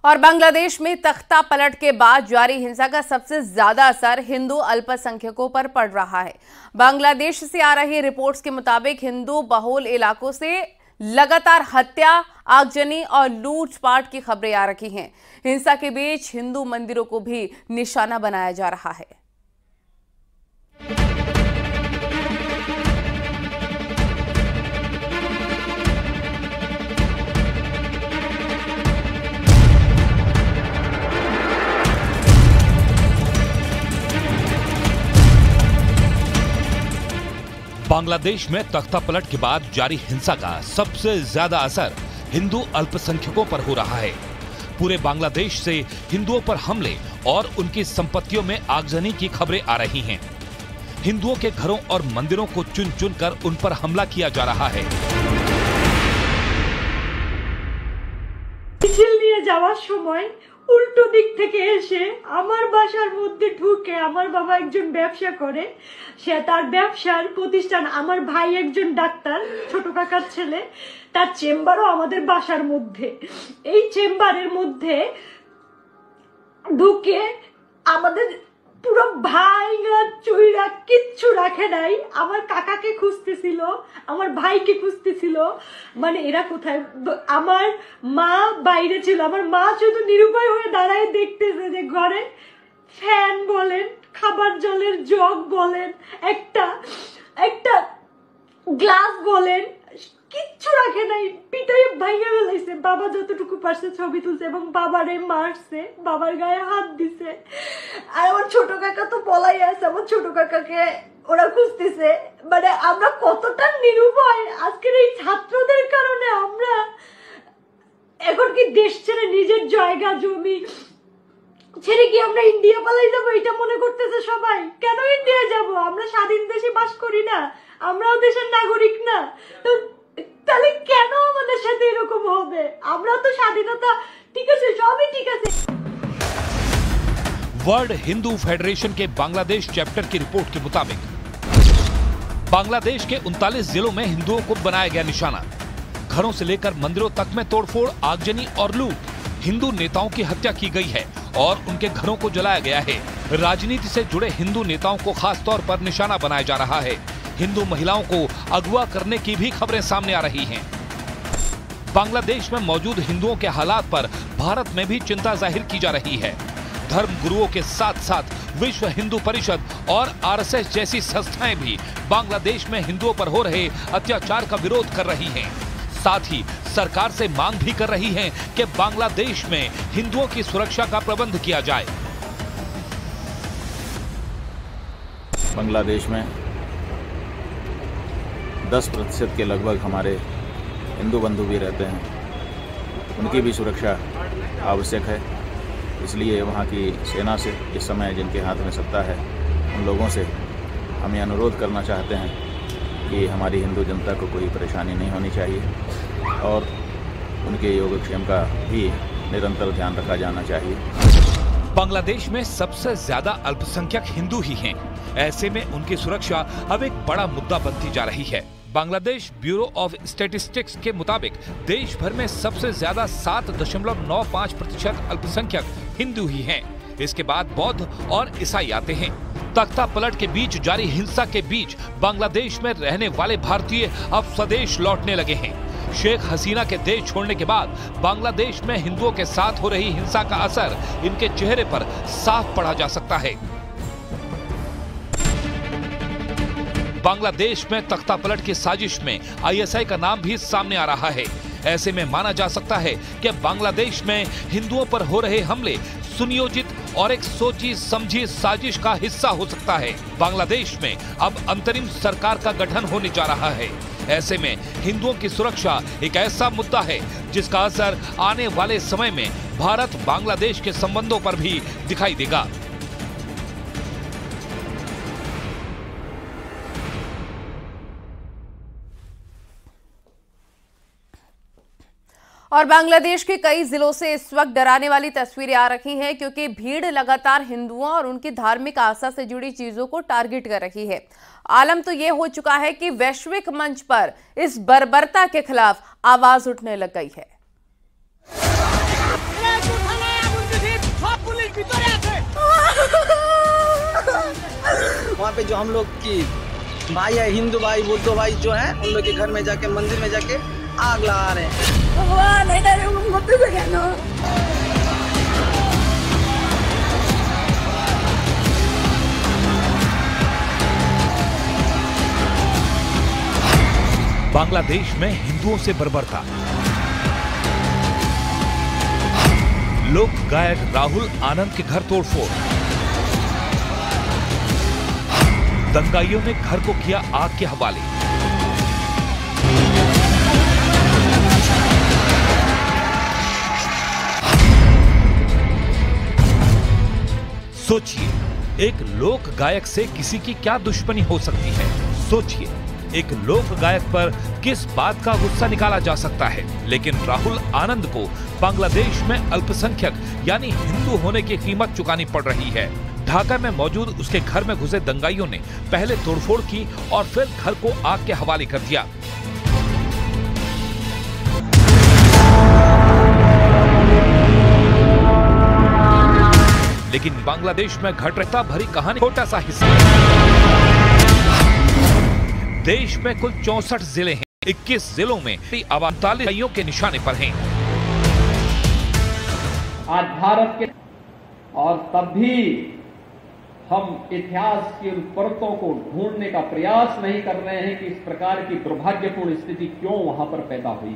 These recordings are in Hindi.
और बांग्लादेश में तख्ता पलट के बाद जारी हिंसा का सबसे ज्यादा असर हिंदू अल्पसंख्यकों पर पड़ रहा है। बांग्लादेश से आ रही रिपोर्ट्स के मुताबिक हिंदू बहुल इलाकों से लगातार हत्या, आगजनी और लूटपाट की खबरें आ रही हैं। हिंसा के बीच हिंदू मंदिरों को भी निशाना बनाया जा रहा है। बांग्लादेश में तख्ता पलट के बाद जारी हिंसा का सबसे ज्यादा असर हिंदू अल्पसंख्यकों पर हो रहा है। पूरे बांग्लादेश से हिंदुओं पर हमले और उनकी संपत्तियों में आगजनी की खबरें आ रही हैं। हिंदुओं के घरों और मंदिरों को चुन चुन कर उन पर हमला किया जा रहा है। যাওয়ার সময় উল্টো দিক থেকে এসে আমার বাসার মধ্যে ঢুকে, আমার বাবা একজন ব্যবসা করে, সে তার ব্যবসার প্রতিষ্ঠান, আমার ভাই একজন ডাক্তার, ছোট কাকার ছেলে, তার চেম্বারও আমাদের বাসার মধ্যে। এই চেম্বারের মধ্যে ঢুকে আমাদের পুরো ভাইরা চুইরা কিচ্ছু রাখে নাই। আমার কাকাকে খুঁজতেছিল, আমার ভাইকে খুঁজতেছিল, মানে এরা কোথায়। আমার মা বাইরে ছিল, আমার মা শুধু নিরুপায় হয়ে দাঁড়ায় দেখতেছে যে ঘরে ফ্যান বলেন, খাবার জলের জগ বলেন, একটা গ্লাস বলেন, কিচ্ছু রাখে নাই। পিটাই ভাঙে ফেলাইছে। বাবা যতটুকু পারছে ছবি তুলছে এবং বাবারে মারছে, বাবার গায়ে হাত দিছে। আর আমার ছোট কাকা তো পলাই আছে, আমার ছোট কাকাকে ওরা খুঁজতেছে। মানে আমরা কতটা নিরুপায় আজকের এই ছাত্রদের কারণে। আমরা এখন কি দেশ ছেড়ে নিজের জায়গা জমি ছেড়ে কি আমরা ইন্ডিয়া পালাই যাবো এটা মনে করতেছে সবাই। কেন ইন্ডিয়া যাব? আমরা স্বাধীন দেশে বাস করি না? আমরাও দেশের নাগরিক না? তো তাহলে কেন আমাদের সাথে এরকম হবে? আমরা তো স্বাধীনতা, ঠিক আছে, সবই ঠিক আছে। वर्ल्ड हिंदू फेडरेशन के बांग्लादेश चैप्टर की रिपोर्ट के मुताबिक बांग्लादेश के 39 जिलों में हिंदुओं को बनाया गया निशाना। घरों से लेकर मंदिरों तक में तोड़फोड़, आगजनी और लूट। हिंदू नेताओं की हत्या की गई है और उनके घरों को जलाया गया है। राजनीति से जुड़े हिंदू नेताओं को खास तौर पर निशाना बनाया जा रहा है। हिंदू महिलाओं को अगवा करने की भी खबरें सामने आ रही हैं। बांग्लादेश में मौजूद हिंदुओं के हालात पर भारत में भी चिंता जाहिर की जा रही है। धर्म गुरुओं के साथ साथ विश्व हिंदू परिषद और आरएसएस जैसी संस्थाएं भी बांग्लादेश में हिंदुओं पर हो रहे अत्याचार का विरोध कर रही हैं। साथ ही सरकार से मांग भी कर रही हैं कि बांग्लादेश में हिंदुओं की सुरक्षा का प्रबंध किया जाए। बांग्लादेश में 10% के लगभग हमारे हिंदू बंधु भी रहते हैं। उनकी भी सुरक्षा आवश्यक है। इसलिए वहाँ की सेना से, इस समय जिनके हाथ में सत्ता है, उन लोगों से हम ये अनुरोध करना चाहते हैं कि हमारी हिंदू जनता को कोई परेशानी नहीं होनी चाहिए और उनके योगक्षेम का भी निरंतर ध्यान रखा जाना चाहिए। बांग्लादेश में सबसे ज्यादा अल्पसंख्यक हिंदू ही हैं। ऐसे में उनकी सुरक्षा अब एक बड़ा मुद्दा बनती जा रही है। बांग्लादेश ब्यूरो ऑफ स्टैटिस्टिक्स के मुताबिक देश भर में सबसे ज्यादा 7.95% अल्पसंख्यक हिंदू ही हैं। इसके बाद बौद्ध और ईसाई आते हैं। तख्ता पलट के बीच जारी हिंसा के बीच बांग्लादेश में रहने वाले भारतीय अब स्वदेश लौटने लगे हैं। शेख हसीना के देश छोड़ने के बाद बांग्लादेश में हिंदुओं के साथ हो रही हिंसा का असर इनके चेहरे पर साफ पड़ा जा सकता है। बांग्लादेश में तख्ता पलट की साजिश में आईएसआई का नाम भी सामने आ रहा है। ऐसे में माना जा सकता है कि बांग्लादेश में हिंदुओं पर हो रहे हमले सुनियोजित और एक सोची समझी साजिश का हिस्सा हो सकता है। बांग्लादेश में अब अंतरिम सरकार का गठन होने जा रहा है। ऐसे में हिंदुओं की सुरक्षा एक ऐसा मुद्दा है जिसका असर आने वाले समय में भारत बांग्लादेश के संबंधों पर भी दिखाई देगा। और बांग्लादेश के कई जिलों से इस वक्त डराने वाली तस्वीरें आ रही हैं, क्योंकि भीड़ लगातार हिंदुओं और उनकी धार्मिक आस्था से जुड़ी चीजों को टारगेट कर रही है। आलम तो यह हो चुका है कि वैश्विक मंच पर इस बर्बरता के खिलाफ आवाज उठने लग गई है। वहाँ पे जो हम लोग की भाई है, हिंदू भाई बुद्ध भाई जो है, उन लोग के घर में जाके मंदिर में जाके आग लगा रहे हैं। बांग्लादेश में हिंदुओं से बर्बरता। लोक गायक राहुल आनंद के घर तोड़फोड़। दंगाइयों ने घर को किया आग के हवाले। सोचिए, एक लोक गायक से किसी की क्या दुश्मनी हो सकती है। सोचिए, एक लोक गायक पर किस बात का गुस्सा निकाला जा सकता है। लेकिन राहुल आनंद को बांग्लादेश में अल्पसंख्यक यानी हिंदू होने की कीमत चुकानी पड़ रही है। ढाका में मौजूद उसके घर में घुसे दंगाइयों ने पहले तोड़फोड़ की और फिर घर को आग के हवाले कर दिया। लेकिन बांग्लादेश में घटता भरी कहानी छोटा सा हिस्सा। देश में कुल 64 जिले हैं। 21 जिलों में 48 के निशाने पर हैं। आज भारत के और तब भी हम इतिहास की उन परतों को ढूंढने का प्रयास नहीं कर रहे हैं कि इस प्रकार की दुर्भाग्यपूर्ण स्थिति क्यों वहां पर पैदा हुई।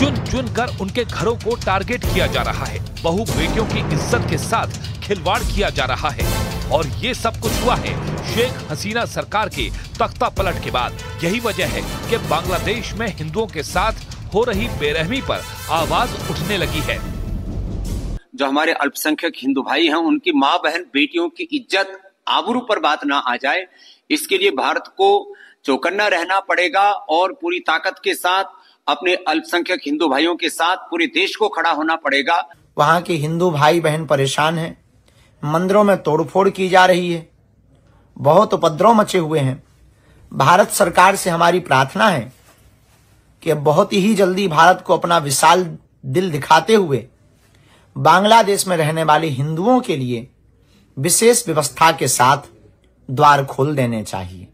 चुन चुन कर उनके घरों को टारगेट किया जा रहा है। बहू बेटियों की इज्जत के साथ खिलवाड़ किया जा रहा है। और ये सब कुछ हुआ है शेख हसीना सरकार के तख्ता पलट के बाद। यही वजह है कि बांग्लादेश में हिंदुओं के साथ हो रही बेरहमी पर आवाज उठने लगी है। जो हमारे अल्पसंख्यक हिंदू भाई हैं, उनकी माँ बहन बेटियों की इज्जत आबरू पर बात ना आ जाए, इसके लिए भारत को चौकन्ना रहना पड़ेगा और पूरी ताकत के साथ अपने अल्पसंख्यक हिंदू भाइयों के साथ पूरे देश को खड़ा होना पड़ेगा। वहाँ के हिंदू भाई बहन परेशान हैं, मंदिरों में तोड़फोड़ की जा रही है, बहुत उपद्रव मचे हुए हैं। भारत सरकार से हमारी प्रार्थना है कि अब बहुत ही जल्दी भारत को अपना विशाल दिल दिखाते हुए बांग्लादेश में रहने वाले हिंदुओं के लिए विशेष व्यवस्था के साथ द्वार खोल देने चाहिए।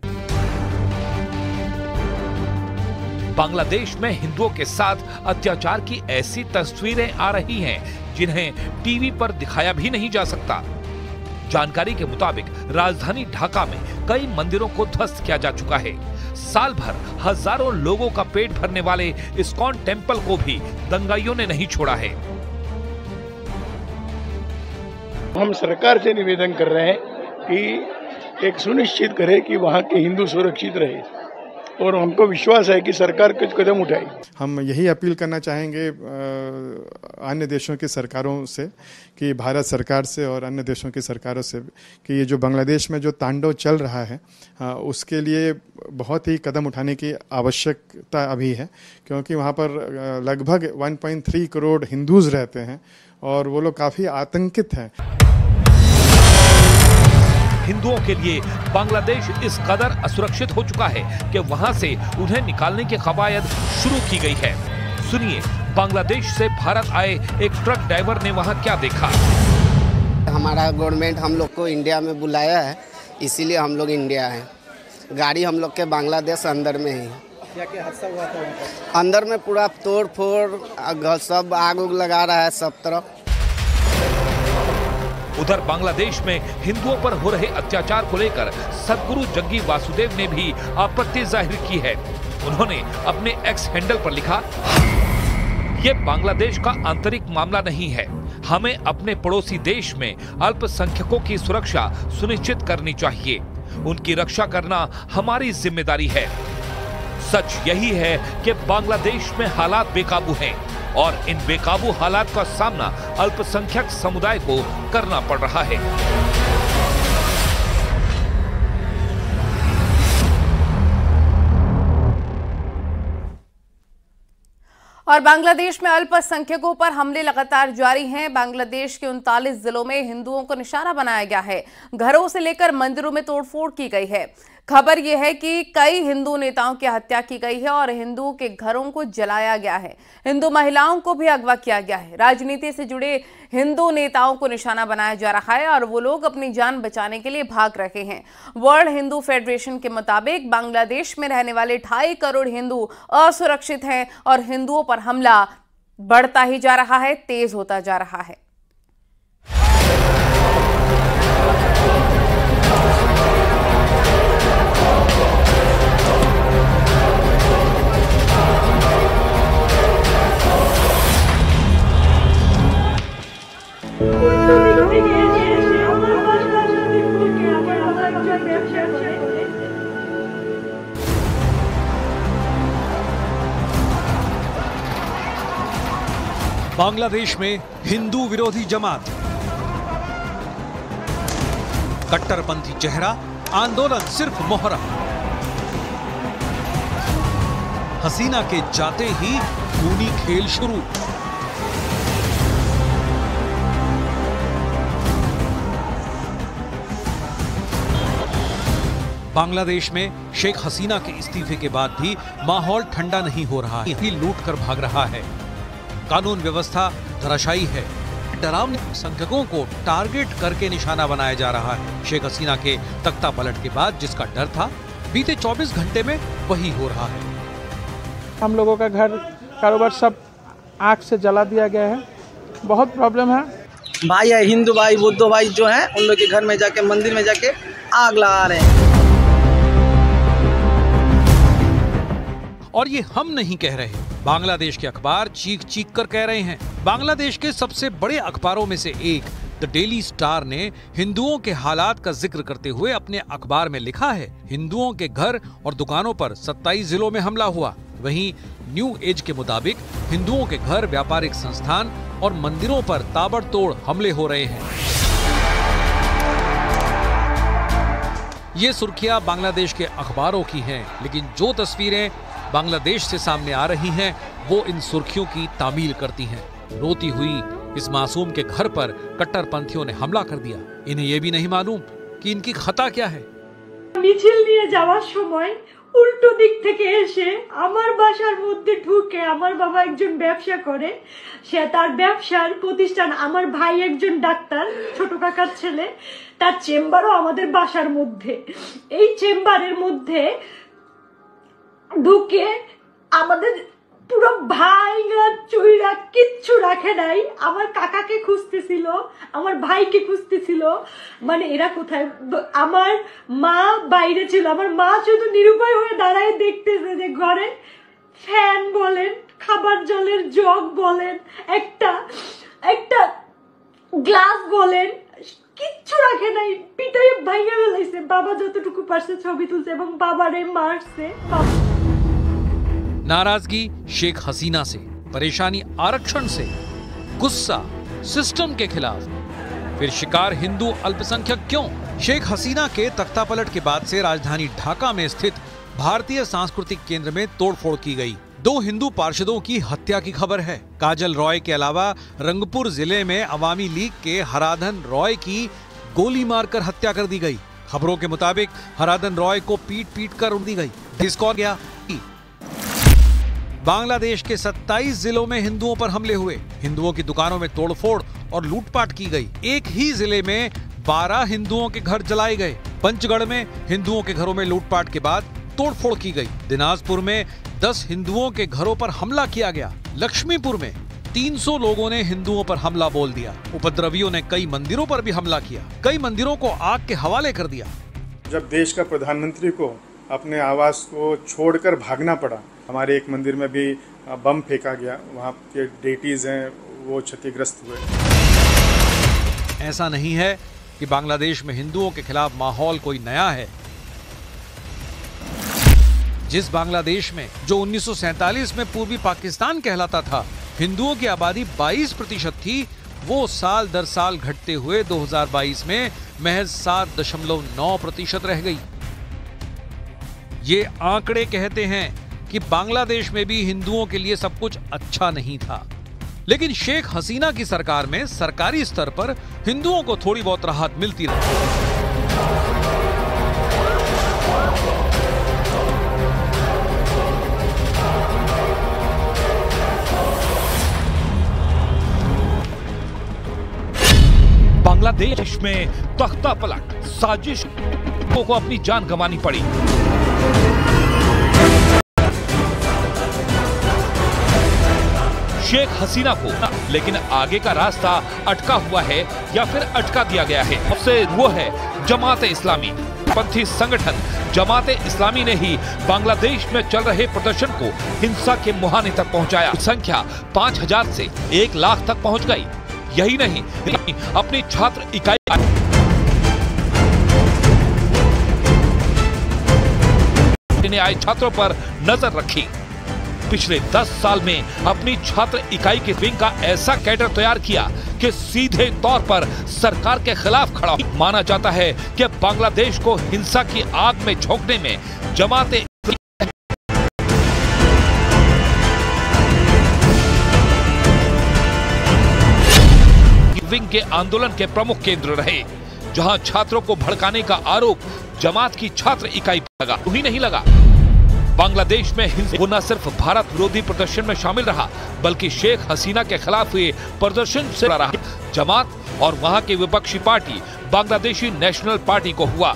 बांग्लादेश में हिंदुओं के साथ अत्याचार की ऐसी तस्वीरें आ रही हैं जिन्हें टीवी पर दिखाया भी नहीं जा सकता। जानकारी के मुताबिक राजधानी ढाका में कई मंदिरों को ध्वस्त किया जा चुका है। साल भर हजारों लोगों का पेट भरने वाले इस्कॉन टेम्पल को भी दंगाइयों ने नहीं छोड़ा है। हम सरकार से निवेदन कर रहे हैं कि एक सुनिश्चित करे कि वहाँ के हिंदू सुरक्षित रहे और हमको विश्वास है कि सरकार कुछ कदम उठाएगी। हम यही अपील करना चाहेंगे अन्य देशों की सरकारों से कि भारत सरकार से और अन्य देशों की सरकारों से कि ये जो बांग्लादेश में जो तांडव चल रहा है उसके लिए बहुत ही कदम उठाने की आवश्यकता अभी है, क्योंकि वहाँ पर लगभग 1.3 करोड़ हिंदूज रहते हैं और वो लोग काफ़ी आतंकित हैं। हिंदुओं के लिए बांग्लादेश इस कदर असुरक्षित हो चुका है कि वहां से उन्हें निकालने की कवायद शुरू की गई है। सुनिए, बांग्लादेश से भारत आए एक ट्रक ड्राइवर ने वहां क्या देखा। हमारा गवर्नमेंट हम लोग को इंडिया में बुलाया है, इसीलिए हम लोग इंडिया हैं। गाड़ी हम लोग के बांग्लादेश अंदर में ही। क्या हादसा हुआ था? अंदर में पूरा तोड़ फोड़, सब आग उग लगा रहा है सब तरफ। उधर बांग्लादेश में हिंदुओं पर हो रहे अत्याचार को लेकर सदगुरु जग्गी वासुदेव ने भी आपत्ति जाहिर की है। उन्होंने अपने एक्स हैंडल पर लिखा, ये बांग्लादेश का आंतरिक मामला नहीं है, हमें अपने पड़ोसी देश में अल्पसंख्यकों की सुरक्षा सुनिश्चित करनी चाहिए, उनकी रक्षा करना हमारी जिम्मेदारी है। सच यही है कि बांग्लादेश में हालात बेकाबू हैं और इन बेकाबू हालात का सामना अल्पसंख्यक समुदाय को करना पड़ रहा है। और बांग्लादेश में अल्पसंख्यकों पर हमले लगातार जारी हैं। बांग्लादेश के 39 जिलों में हिंदुओं को निशाना बनाया गया है। घरों से लेकर मंदिरों में तोड़फोड़ की गई है। खबर यह है कि कई हिंदू नेताओं की हत्या की गई है और हिंदुओं के घरों को जलाया गया है। हिंदू महिलाओं को भी अगवा किया गया है। राजनीति से जुड़े हिंदू नेताओं को निशाना बनाया जा रहा है और वो लोग अपनी जान बचाने के लिए भाग रहे हैं। वर्ल्ड हिंदू फेडरेशन के मुताबिक बांग्लादेश में रहने वाले 2.5 करोड़ हिंदू असुरक्षित हैं और हिंदुओं पर हमला बढ़ता ही जा रहा है, तेज होता जा रहा है। बांग्लादेश में हिंदू विरोधी जमात, कट्टरपंथी चेहरा, आंदोलन सिर्फ मोहरा। हसीना के जाते ही खूनी खेल शुरू। बांग्लादेश में शेख हसीना के इस्तीफे के बाद भी माहौल ठंडा नहीं हो रहा है। लूट कर भाग रहा है। कानून व्यवस्था धराशायी है। डरावने संख्यकों को टारगेट करके निशाना बनाया जा रहा है। शेख हसीना के तख्ता पलट के बाद जिसका डर था, बीते 24 घंटे में वही हो रहा है। हम लोगों का घर कारोबार सब आग से जला दिया गया है। बहुत प्रॉब्लम है। भाई है हिंदू भाई बुद्ध भाई जो है उन लोग के घर में जाके मंदिर में जाके आग लगा रहे हैं। और ये हम नहीं कह रहे, बांग्लादेश के अखबार चीख चीख कर कह रहे हैं। बांग्लादेश के सबसे बड़े अखबारों में से एक द डेली स्टार ने हिंदुओं के हालात का जिक्र करते हुए अपने अखबार में लिखा है, हिंदुओं के घर और दुकानों पर 27 जिलों में हमला हुआ। वहीं न्यू एज के मुताबिक हिंदुओं के घर, व्यापारिक संस्थान और मंदिरों पर ताबड़तोड़ हमले हो रहे हैं। ये सुर्खियां बांग्लादेश के अखबारों की हैं, लेकिन जो तस्वीरें बांग्लादेश से सामने आ रही हैं वो इन सुर्खियों की तामील करती हैं। रोती हुई इस मासूम के घर पर कट्टरपंथियों ने हमला कर दिया। इन्हें ये भी नहीं मालूम कि इनकी खता क्या है। মিছিল নিয়ে যাওয়ার সময় উল্টো দিক থেকে এসে আমার বাসার মধ্যে ঢুকে, আমার বাবা একজন ব্যবসা করে, সে তার ব্যবসার প্রতিষ্ঠান, আমার ভাই একজন ডাক্তার, ছোট কাকার ছেলে, তার চেম্বারও আমাদের বাসার মধ্যে। এই চেম্বারের মধ্যে ঢুকে আমাদের পুরো ভাইরা চুইরা কিচ্ছু রাখে নাই। আমার কাকাকে খুঁজতেছিল, আমার ভাইকে খুঁজতেছিল, মানে এরা কোথায়। আমার মা বাইরে ছিল, আমার মা শুধু নিরুপায় হয়ে দাঁড়ায় দেখতেছে যে ঘরে ফ্যান বলেন, খাবার জলের জগ বলেন, একটা গ্লাস বলেন, কিচ্ছু রাখে নাই। পিটাই ভাইয়া ফেলাইছে। বাবা যতটুকু পারছে ছবি তুলছে এবং বাবারে মারছে। नाराजगी शेख हसीना से, परेशानी आरक्षण से, गुस्सा सिस्टम के खिलाफ, फिर शिकार हिंदू अल्पसंख्यक क्यों? शेख हसीना के तख्तापलट के बाद से राजधानी ढाका में स्थित भारतीय सांस्कृतिक केंद्र में तोड़फोड़ की गई। 2 हिंदू पार्षदों की हत्या की खबर है। काजल रॉय के अलावा रंगपुर जिले में अवामी लीग के हराधन रॉय की गोली मारकर हत्या कर दी गई। खबरों के मुताबिक हराधन रॉय को पीट पीट कर उड़ दी गई। डिस्कॉर गया। बांग्लादेश के 27 जिलों में हिंदुओं पर हमले हुए। हिंदुओं की दुकानों में तोड़फोड़ और लूटपाट की गई। एक ही जिले में 12 हिंदुओं के घर जलाए गए। पंचगढ़ में हिंदुओं के घरों में लूटपाट के बाद तोड़फोड़ की गई। दिनाजपुर में 10 हिंदुओं के घरों पर हमला किया गया। लक्ष्मीपुर में 300 लोगों ने हिंदुओं पर हमला बोल दिया। उपद्रवियों ने कई मंदिरों पर भी हमला किया। कई मंदिरों को आग के हवाले कर दिया। जब देश का प्रधानमंत्री को अपने आवास को छोड़कर भागना पड़ा, हमारे एक मंदिर में भी बम फेंका गया, वहाँ के डेटीज हैं वो क्षतिग्रस्त हुए। ऐसा नहीं है कि बांग्लादेश में हिंदुओं के खिलाफ माहौल कोई नया है। जिस बांग्लादेश में जो 1947 में पूर्वी पाकिस्तान कहलाता था, हिंदुओं की आबादी 22% थी, वो साल दर साल घटते हुए 2022 में महज 7.9% रह गई। ये आंकड़े कहते हैं कि बांग्लादेश में भी हिंदुओं के लिए सब कुछ अच्छा नहीं था। लेकिन शेख हसीना की सरकार में सरकारी स्तर पर हिंदुओं को थोड़ी बहुत राहत मिलती रही। बांग्लादेश में तख्ता पलट साजिश को अपनी जान गंवानी पड़ी। शेख हसीना को लेकिन आगे का रास्ता अटका हुआ है या फिर अटका दिया गया है। उससे वो है जमात इस्लामी पंथी संगठन जमात इस्लामी ने ही बांग्लादेश में चल रहे प्रदर्शन को हिंसा के मुहाने तक पहुंचाया। संख्या 5000 से 1 लाख तक पहुंच गई। यही नहीं, अपनी छात्र इकाई ने आए छात्रों पर नजर रखी। पिछले 10 साल में अपनी छात्र इकाई के विंग का ऐसा कैडर तैयार किया कि सीधे तौर पर सरकार के खिलाफ खड़ा। माना जाता है कि बांग्लादेश को हिंसा की आग में झोंकने में जमात विंग के आंदोलन के प्रमुख केंद्र रहे, जहां छात्रों को भड़काने का आरोप जमात की छात्र इकाई पर लगा। ही नहीं लगा, बांग्लादेश में हिंसा वो न सिर्फ भारत विरोधी प्रदर्शन में शामिल रहा, बल्कि शेख हसीना के खिलाफ हुए प्रदर्शन से रहा। जमात और वहां की विपक्षी पार्टी बांग्लादेशी नेशनल पार्टी को हुआ।